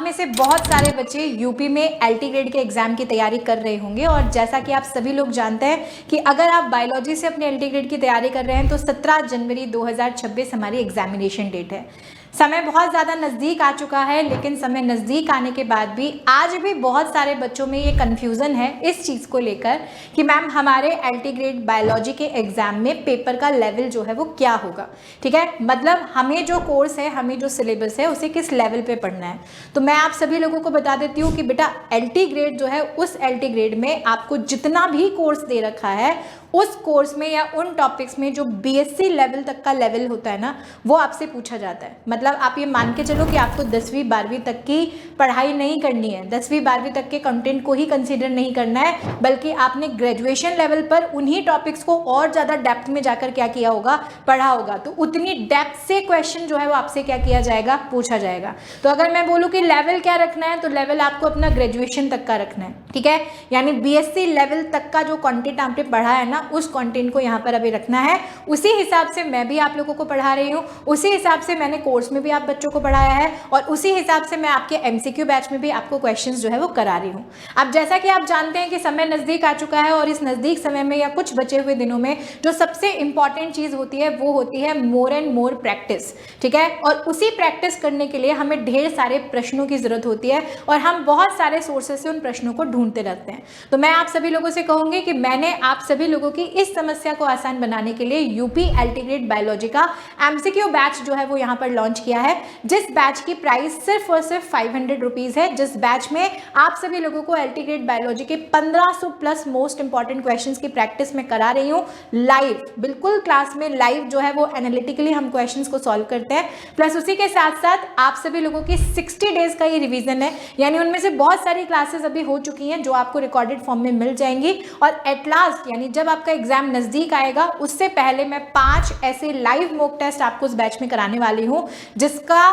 में से बहुत सारे बच्चे यूपी में एलटी ग्रेड के एग्जाम की तैयारी कर रहे होंगे और जैसा कि आप सभी लोग जानते हैं कि अगर आप बायोलॉजी से अपने एलटी ग्रेड की तैयारी कर रहे हैं तो 17 जनवरी 2026 हमारी एग्जामिनेशन डेट है। समय बहुत ज़्यादा नज़दीक आ चुका है, लेकिन समय नज़दीक आने के बाद भी आज भी बहुत सारे बच्चों में ये कन्फ्यूज़न है इस चीज़ को लेकर कि मैम हमारे एलटी ग्रेड बायोलॉजी के एग्ज़ाम में पेपर का लेवल जो है वो क्या होगा। ठीक है, मतलब हमें जो कोर्स है, हमें जो सिलेबस है उसे किस लेवल पे पढ़ना है। तो मैं आप सभी लोगों को बता देती हूँ कि बेटा एलटी ग्रेड जो है उस एलटी ग्रेड में आपको जितना भी कोर्स दे रखा है उस कोर्स में या उन टॉपिक्स में जो बीएससी लेवल तक का लेवल होता है ना, वो आपसे पूछा जाता है। मतलब आप ये मान के चलो कि आपको 10वीं 12वीं तक की पढ़ाई नहीं करनी है, 10वीं 12वीं तक के कंटेंट को ही कंसीडर नहीं करना है, बल्कि आपने ग्रेजुएशन लेवल पर उन्हीं टॉपिक्स को और ज़्यादा डेप्थ में जाकर क्या किया होगा, पढ़ा होगा। तो उतनी डेप्थ से क्वेश्चन जो है वो आपसे क्या किया जाएगा, पूछा जाएगा। तो अगर मैं बोलूँ कि लेवल क्या रखना है, तो लेवल आपको अपना ग्रेजुएशन तक का रखना है। ठीक है, यानी बीएससी लेवल तक का जो कंटेंट आपने पढ़ा है ना, उस कंटेंट को यहाँ पर अभी रखना है। उसी हिसाब से मैं भी आप लोगों को पढ़ा रही हूँ, उसी हिसाब से मैंने कोर्स में भी आप बच्चों को पढ़ाया है और उसी हिसाब से मैं आपके एमसीक्यू बैच में भी आपको क्वेश्चंस जो है वो करा रही हूँ। अब जैसा कि आप जानते हैं कि समय नज़दीक आ चुका है और इस नज़दीक समय में या कुछ बचे हुए दिनों में जो सबसे इंपॉर्टेंट चीज़ होती है वो होती है मोर एंड मोर प्रैक्टिस। ठीक है, और उसी प्रैक्टिस करने के लिए हमें ढेर सारे प्रश्नों की जरूरत होती है और हम बहुत सारे सोर्सेस से उन प्रश्नों को ढूंढते रहते हैं। तो मैं आप सभी लोगों से कहूंगी कि मैंने आप सभी लोगों की इस समस्या को आसान बनाने के लिए यूपी एलटी ग्रेड बायोलॉजी का एमसीक्यू बैच जो है वो यहाँ पर लॉन्च किया है, जिस बैच की प्राइस सिर्फ और सिर्फ 500 रुपीज है, जिस बैच में आप सभी लोगों को एलटी ग्रेड बायोलॉजी के 1500 प्लस मोस्ट इंपॉर्टेंट क्वेश्चंस की प्रैक्टिस में करा रही हूँ लाइव, बिल्कुल क्लास में लाइव जो है वो एनालिटिकली हम क्वेश्चंस को सॉल्व करते हैं। प्लस उसी के साथ साथ आप सभी लोगों की 60 डेज का ये रिवीजन है, यानी उनमें से बहुत सारी क्लासेस अभी हो चुकी हैं जो आपको रिकॉर्डेड फॉर्म में मिल जाएंगी और एट लास्ट यानी जब आपका एग्जाम नजदीक आएगा उससे पहले मैं 5 ऐसे लाइव मॉक टेस्ट आपको उस बैच में कराने वाली हूं, जिसका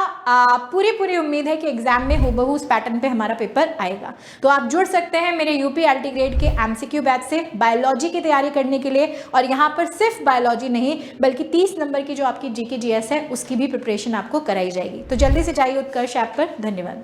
पूरी उम्मीद है कि एग्जाम में हूबहू उस पैटर्न पे हमारा पेपर आएगा। तो आप जुड़ सकते हैं मेरे यूपी एलटी ग्रेड के एमसीक्यू बैच से बायोलॉजी की तैयारी करने के लिए, और यहाँ पर सिर्फ बायोलॉजी नहीं बल्कि 30 नंबर की जो आपकी जीके जीएस है उसकी भी प्रिपरेशन आपको कराई जाएगी। तो जल्दी से जाइए उत्कर्ष ऐप पर। धन्यवाद।